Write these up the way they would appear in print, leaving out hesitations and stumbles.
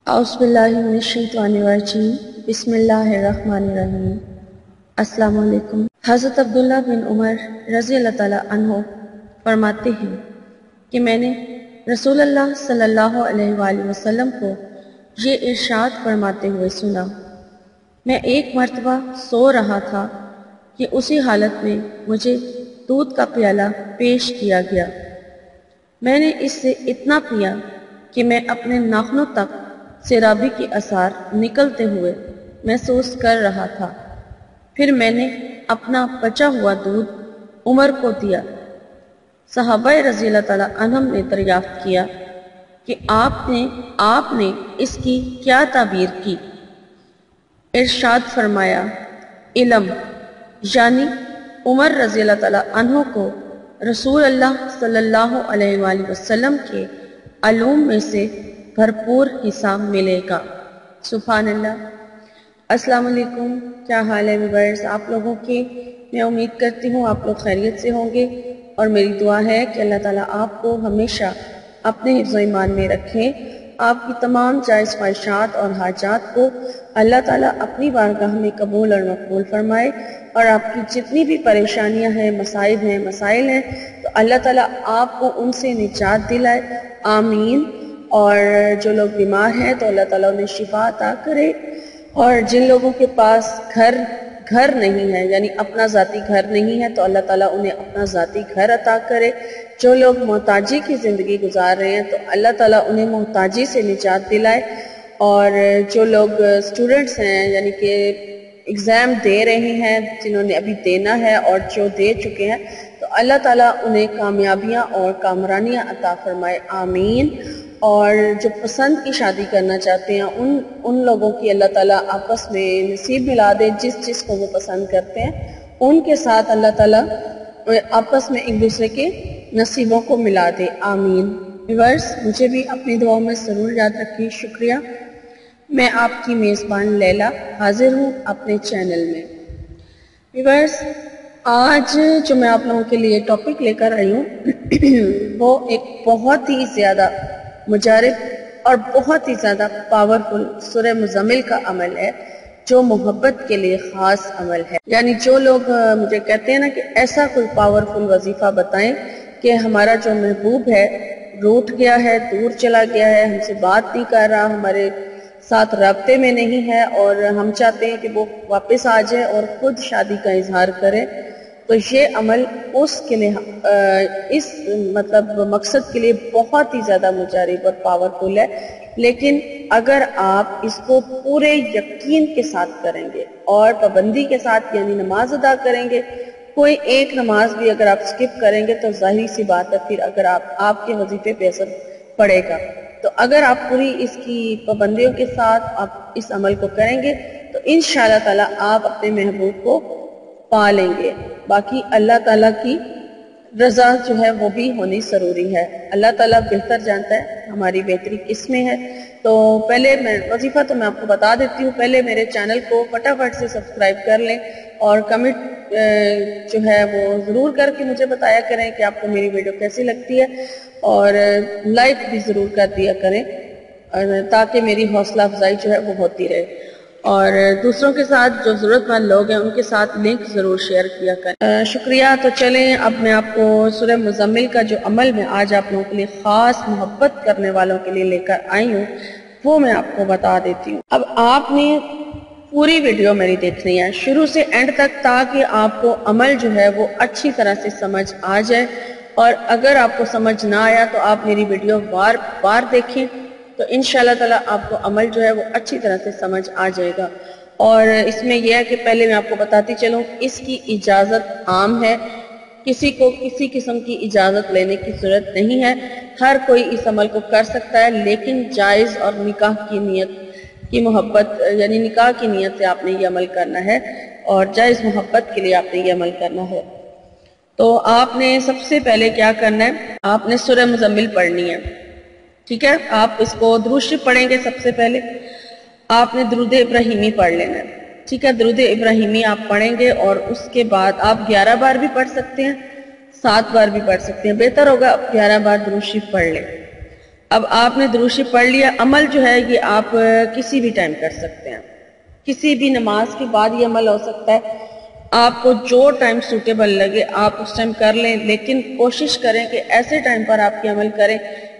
اعوذ باللہ من الشیطان الرجیم بسم اللہ الرحمن الرحیم۔ السلام علیکم۔ حضرت عبداللہ بن عمر رضی اللہ تعالیٰ عنہ فرماتے ہیں کہ میں نے رسول اللہ صلی اللہ علیہ وآلہ وسلم کو یہ ارشاد فرماتے ہوئے سنا، میں ایک مرتبہ سو رہا تھا کہ اسی حالت میں مجھے دودھ کا پیالہ پیش کیا گیا۔ میں نے اس سے اتنا پیا کہ میں اپنے ناخنوں تک سیرابی کے آثار نکلتے ہوئے محسوس کر رہا تھا۔ پھر میں نے اپنا بچا ہوا دودھ عمر کو دیا۔ صحابہ رضی اللہ تعالیٰ عنہم نے دریافت کیا کہ آپ نے اس کی کیا تعبیر کی؟ ارشاد فرمایا، علم، یعنی عمر رضی اللہ تعالیٰ عنہ کو رسول اللہ صلی اللہ علیہ وآلہ وسلم کے علوم میں سے بھرپور حصہ ملے گا۔ سبحان اللہ۔ السلام علیکم، کیا حال ہے ویورز آپ لوگوں کے؟ میں امید کرتی ہوں آپ لوگ خیریت سے ہوں گے، اور میری دعا ہے کہ اللہ تعالیٰ آپ کو ہمیشہ اپنے حفظ و ایمان میں رکھیں۔ آپ کی تمام جائز خواہشات اور حاجات کو اللہ تعالیٰ اپنی بارگاہ میں قبول اور مقبول فرمائے، اور آپ کی جتنی بھی پریشانیاں ہیں، مصائب ہیں، مسائل ہیں، تو اللہ تعالیٰ آپ کو ان سے نجات دلائے، آمین۔ اور جو لوگ بیمار ہیں تو اللہ تعالیٰ انہیں شفا عطا کرے، اور جن لوگوں کے پاس گھر نہیں ہے، یعنی اپنا ذاتی گھر نہیں ہے، تو اللہ تعالیٰ انہیں اپنا ذاتی گھر عطا کرے۔ جو لوگ محتاجی کی زندگی گزار رہے ہیں تو اللہ تعالیٰ انہیں محتاجی سے نجات دلائے، اور جو لوگ اسٹوڈنٹس ہیں، یعنی کہ ایگزام دے رہے ہیں، جنہوں نے ابھی دینا ہے اور جو دے چکے ہیں، تو اللہ تعالیٰ انہیں کامیابیاں اور کامرانیاں عطا فرمائے، آمین۔ اور جو پسند کی شادی کرنا چاہتے ہیں ان لوگوں کی اللہ تعالیٰ آپس میں نصیب ملا دے، جس کو وہ پسند کرتے ہیں ان کے ساتھ اللہ تعالیٰ آپس میں ایک دوسرے کے نصیبوں کو ملا دے، آمین۔ ویورز مجھے بھی اپنی دعاؤں میں ضرور یاد رکھیے، شکریہ۔ میں آپ کی میزبان لیلا حاضر ہوں اپنے چینل میں۔ ویورز آج جو میں آپ لوگوں کے لیے ٹاپک لے کر آئی ہوں وہ ایک بہت ہی زیادہ مجارب اور بہت ہی زیادہ پاورفل سورہ مزمل کا عمل ہے، جو محبت کے لیے خاص عمل ہے۔ یعنی جو لوگ مجھے کہتے ہیں نا کہ ایسا کوئی پاورفل وظیفہ بتائیں کہ ہمارا جو محبوب ہے روٹ گیا ہے، دور چلا گیا ہے، ہم سے بات نہیں کر رہا، ہمارے ساتھ رابطے میں نہیں ہے، اور ہم چاہتے ہیں کہ وہ واپس آ جائے اور خود شادی کا اظہار کرے، تو یہ عمل اس کے لیے اس مقصد کے لیے بہت ہی زیادہ مجارب اور پاورفل ہے۔ لیکن اگر آپ اس کو پورے یقین کے ساتھ کریں گے اور پابندی کے ساتھ، یعنی نماز ادا کریں گے، کوئی ایک نماز بھی اگر آپ سکپ کریں گے تو ظاہری سی بات ہے پھر اگر آپ کے وظیفے پہ اثر پڑے گا۔ تو اگر آپ پوری اس کی پابندیوں کے ساتھ آپ اس عمل کو کریں گے تو انشاءاللہ تعالیٰ آپ اپنے محبوب کو پا لیں گے۔ باقی اللہ تعالیٰ کی رضا جو ہے وہ بھی ہونی ضروری ہے۔ اللہ تعالیٰ بہتر جانتا ہے ہماری بہتری کس میں ہے۔ تو پہلے میں وظیفہ تو میں آپ کو بتا دیتی ہوں، پہلے میرے چینل کو فٹافٹ سے سبسکرائب کر لیں، اور کمنٹ جو ہے وہ ضرور کر کے مجھے بتایا کریں کہ آپ کو میری ویڈیو کیسی لگتی ہے، اور لائک بھی ضرور کر دیا کریں تاکہ میری حوصلہ افزائی جو ہے وہ ہوتی رہے، اور دوسروں کے ساتھ جو ضرورت مند لوگ ہیں ان کے ساتھ لنک ضرور شیئر کیا کریں۔ شکریہ۔ تو چلیں اب میں آپ کو سورہ مزمل کا جو عمل میں آج آپ لوگوں کے لیے خاص محبت کرنے والوں کے لیے لے کر آئی ہوں وہ میں آپ کو بتا دیتی ہوں۔ اب آپ نے پوری ویڈیو میری دیکھنی ہے شروع سے اینڈ تک، تاکہ آپ کو عمل جو ہے وہ اچھی طرح سے سمجھ آ جائے، اور اگر آپ کو سمجھ نہ آیا تو آپ میری ویڈیو بار بار دیکھیں، تو انشاءاللہ تعالیٰ آپ کو عمل جو ہے وہ اچھی طرح سے سمجھ آ جائے گا۔ اور اس میں یہ ہے کہ پہلے میں آپ کو بتاتی چلوں، اس کی اجازت عام ہے، کسی کو کسی قسم کی اجازت لینے کی ضرورت نہیں ہے، ہر کوئی اس عمل کو کر سکتا ہے، لیکن جائز اور نکاح کی نیت کی محبت، یعنی نکاح کی نیت سے آپ نے یہ عمل کرنا ہے، اور جائز محبت کے لیے آپ نے یہ عمل کرنا ہے۔ تو آپ نے سب سے پہلے کیا کرنا ہے، آپ نے سورہ مزمل پڑھنی ہے، ٹھیک ہے؟ آپ اس کو درود شریف پڑھیں گے۔ سب سے پہلے آپ نے درود ابراہیمی پڑھ لینا ہے، ٹھیک ہے؟ درود ابراہیمی آپ پڑھیں گے، اور اس کے بعد آپ 11 بار بھی پڑھ سکتے ہیں، 7 بار بھی پڑھ سکتے ہیں، بہتر ہوگا آپ 11 بار درود شریف پڑھ لیں۔ اب آپ نے درود شریف پڑھ لیا. عمل جو ہے یہ آپ کسی بھی ٹائم کر سکتے ہیں, کسی بھی نماز کے بعد یہ عمل ہو سکتا ہے. آپ کو جو ٹائم سوٹیبل لگے آپ اس ٹائم کر لیں, لیکن کوشش کریں کہ ایسے ٹائم پر آپ کی عمل کریں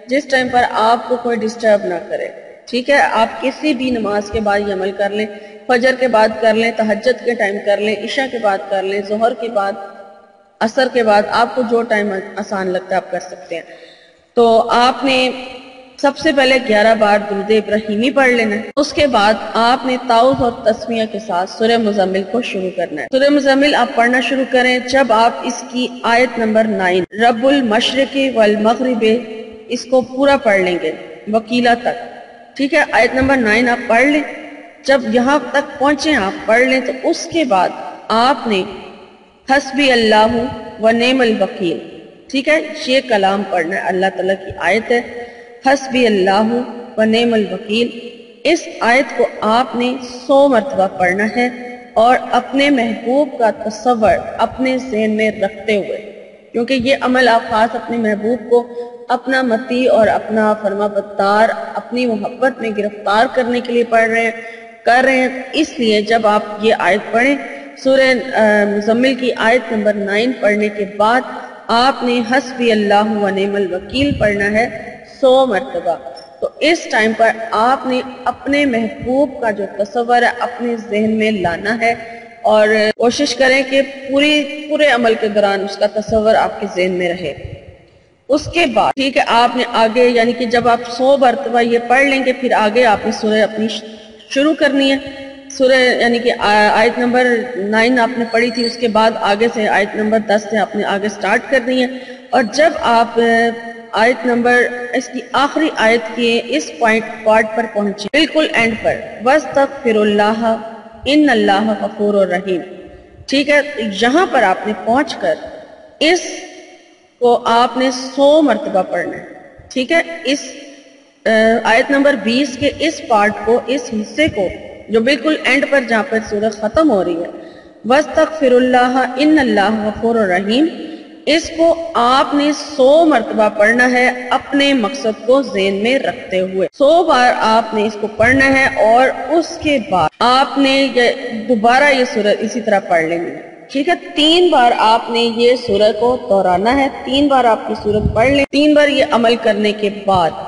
جس ٹائم پر آپ کو کوئی ڈسٹرب نہ کرے. ٹھیک ہے, آپ کسی بھی نماز کے بعد یہ عمل کر لیں, فجر کے بعد کر لیں, تہجد کے ٹائم کر لیں, عشاء کے بعد کر لیں, ظہر کے بعد, عصر کے بعد, آپ کو جو ٹائم آسان لگتا ہے آپ کر سکتے ہیں. تو آپ نے سب سے پہلے 11 بار درود ابراہیمی پڑھ لینا ہے. اس کے بعد آپ نے تعوذ اور تسمیہ کے ساتھ سورہ مزمل کو شروع کرنا ہے. سورہ مزمل آپ پڑھنا شروع کریں جب آپ اس کی آیت نمبر 9 رب المشرق والمغرب اس کو پورا پڑھ لیں گے وکیلہ تک. ٹھیک ہے, آیت نمبر 9 آپ پڑھ لیں. جب یہاں تک پہنچیں آپ پڑھ لیں تو اس کے بعد آپ نے حسبی اللہ و نعم الوکیل, ٹھیک ہے, یہ کلام پڑھنا ہے. اللہ تعالیٰ کی آیت ہے حسبی اللہ و نعم الوکیل. اس آیت کو آپ نے 100 مرتبہ پڑھنا ہے اور اپنے محبوب کا تصور اپنے ذہن میں رکھتے ہوئے, کیونکہ یہ عمل آپ خاص اپنے محبوب کو اپنا مطیع اور اپنا فرما بردار اپنی محبت میں گرفتار کرنے کے لیے کر رہے ہیں. اس لیے جب آپ یہ آیت پڑھیں سورہ مزمل کی آیت نمبر 9 پڑھنے کے بعد آپ نے حسبی اللہ و نعم الوکیل پڑھنا ہے 100 مرتبہ. تو اس ٹائم پر آپ نے اپنے محبوب کا جو تصور ہے اپنے ذہن میں لانا ہے اور کوشش کریں کہ پورے عمل کے دوران اس کا تصور آپ کے ذہن میں رہے. اس کے بعد ٹھیک ہے آپ نے آگے یعنی کہ جب آپ 100 مرتبہ یہ پڑھ لیں گے پھر آگے آپ نے سورہ اپنی شروع کرنی ہے. سورہ یعنی کہ آیت نمبر 9 آپ نے پڑھی تھی, اس کے بعد آگے سے آیت نمبر 10 سے آپ نے آگے سٹارٹ کرنی ہے. اور جب آپ آیت نمبر اس کی آخری آیت کے اس پارٹ پر پہنچے بالکل اینڈ پر وَاسْتَغْفِرُ اللَّهَ إِنَّ اللَّهَ غَفُورٌ رَحِيمٌ, ٹھیک ہے, یہاں پر آپ نے پہنچ کر اس کو آپ نے 100 مرتبہ پڑھنا ہے. ٹھیک ہے, اس آیت نمبر 20 کے اس پارٹ کو, اس حصے کو جو بالکل اینڈ پر جہاں پر سورہ ختم ہو رہی ہے وَاسْتَغْفِرُ اللَّهَ إِنَّ اللَّهَ غَفُورٌ رَحِيمٌ, اس کو آپ نے 100 مرتبہ پڑھنا ہے اپنے مقصد کو ذہن میں رکھتے ہوئے. 100 بار آپ نے اس کو پڑھنا ہے اور اس کے بعد آپ نے دوبارہ یہ سورہ اسی طرح پڑھ لینی ہے. ٹھیک ہے, 3 بار آپ نے یہ سورہ کو دہرانا ہے, 3 بار آپ کی سورت پڑھ لیں. 3 بار یہ عمل کرنے کے بعد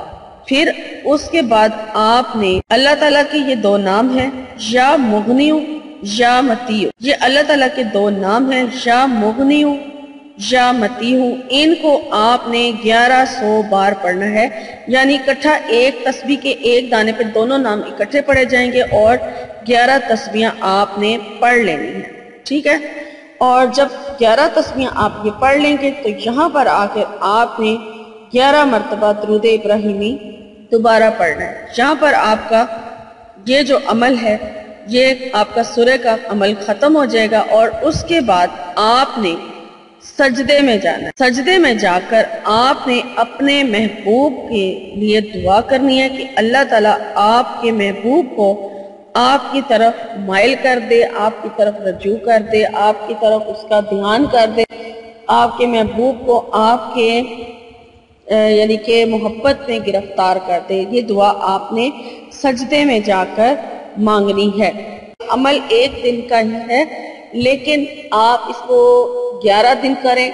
پھر اس کے بعد آپ نے اللہ تعالیٰ کے یہ 2 نام ہیں یا مغنیو یا متیو, یہ اللہ تعالیٰ کے 2 نام ہیں یا مغنیو یا متیو. ان کو آپ نے 1100 بار پڑھنا ہے, یعنی اکٹھا ایک تسبیح کے ایک دانے پہ دونوں نام اکٹھے پڑھے جائیں گے اور 11 تسبیحاں آپ نے پڑھ لینی ہیں. ٹھیک ہے, اور جب 11 تسبیحاں آپ یہ پڑھ لیں گے تو یہاں پر آ کر آپ نے 11 مرتبہ درود ابراہیمی دوبارہ پڑھنا ہے. یہاں پر آپ کا یہ جو عمل ہے یہ آپ کا سورہ کا عمل ختم ہو جائے گا اور اس کے بعد آپ نے سجدے میں جانا ہے. سجدے میں جا کر آپ نے اپنے محبوب کے لیے دعا کرنی ہے کہ اللہ تعالیٰ آپ کے محبوب کو آپ کی طرف مائل کر دے, آپ کی طرف رجوع کر دے, آپ کی طرف اس کا دھیان کر دے, آپ کے محبوب کو آپ کے یعنی کہ محبت میں گرفتار کر دے. یہ دعا آپ نے سجدے میں جا کر مانگنی ہے. عمل ایک دن کا ہی ہے لیکن آپ اس کو 11 دن کریں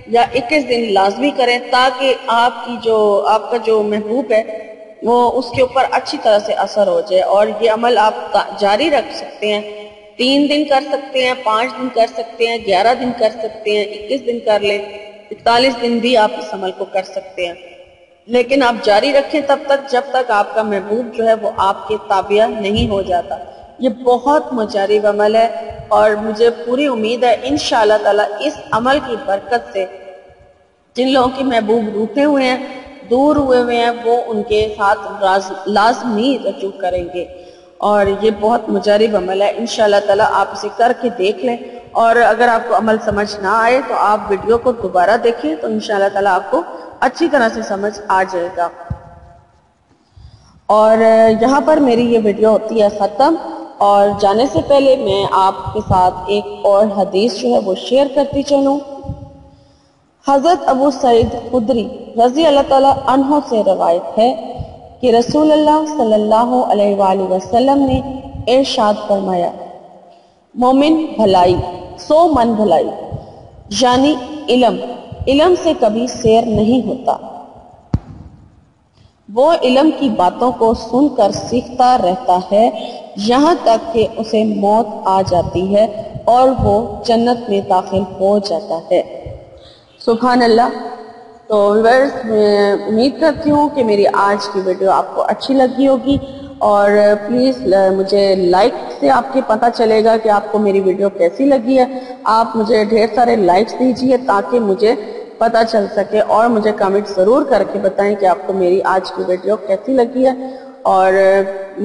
یا 21 دن لازمی کریں تاکہ آپ کا جو محبوب ہے وہ اس کے اوپر اچھی طرح سے اثر ہو جائے. اور یہ عمل آپ جاری رکھ سکتے ہیں, 3 دن کر سکتے ہیں, 5 دن کر سکتے ہیں, 11 دن کر سکتے ہیں, 21 دن کر لیں, 41 دن بھی آپ اس عمل کو کر سکتے ہیں. لیکن آپ جاری رکھیں تب تک جب تک آپ کا محبوب جو ہے وہ آپ کے تابع نہیں ہو جاتا. یہ بہت مجرب عمل ہے اور مجھے پوری امید ہے انشاءاللہ تعالی اس عمل کی برکت سے جن لوگوں کے محبوب روٹھے ہوئے ہیں, دور ہوئے ہیں, وہ ان کے ساتھ لازمی رجوع کریں گے. اور یہ بہت مجرب عمل ہے. انشاءاللہ تعالی آپ اسے کر کے دیکھ لیں اور اگر آپ کو عمل سمجھ نہ آئے تو آپ ویڈیو کو دوبارہ دیکھیں تو انشاءاللہ تعالی آپ کو اچھی طرح سے سمجھ آ جائے گا. اور یہاں پر میری یہ ویڈیو ہوتی ہے ختم, اور جانے سے پہلے میں آپ کے ساتھ ایک اور حدیث جو ہے وہ شیئر کرتی چلوں. حضرت ابو سعید خدری رضی اللہ تعالیٰ عنہ سے روایت ہے کہ رسول اللہ صلی اللہ علیہ وآلہ وسلم نے ارشاد فرمایا، مومن بھلائی 100 من بھلائی، یعنی علم سے کبھی سیر نہیں ہوتا۔ وہ علم کی باتوں کو سن کر سیکھتا رہتا ہے یہاں تک کہ اسے موت آ جاتی ہے اور وہ جنت میں داخل ہو جاتا ہے۔ سبحان اللہ۔ تو ویورز، میں امید کرتی ہوں کہ میری آج کی ویڈیو آپ کو اچھی لگی ہوگی، اور پلیز مجھے لائک سے آپ کے پتہ چلے گا کہ آپ کو میری ویڈیو کیسی لگی ہے۔ آپ مجھے ڈھیر سارے لائکس دیجئے تاکہ مجھے پتہ چل سکے، اور مجھے کمنٹ ضرور کر کے بتائیں کہ آپ کو میری آج کی ویڈیو کیسی لگی ہے، اور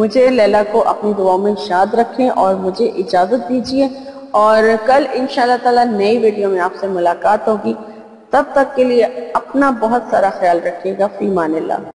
مجھے لیلا کو اپنی دعاؤں میں یاد رکھیں اور مجھے اجازت دیجئے، اور کل انشاءاللہ تعالی نئی ویڈیو میں آپ سے ملاقات ہوگی۔ تب تک کے لیے اپنا بہت سارا خیال رکھیے گا۔ فی امان اللہ۔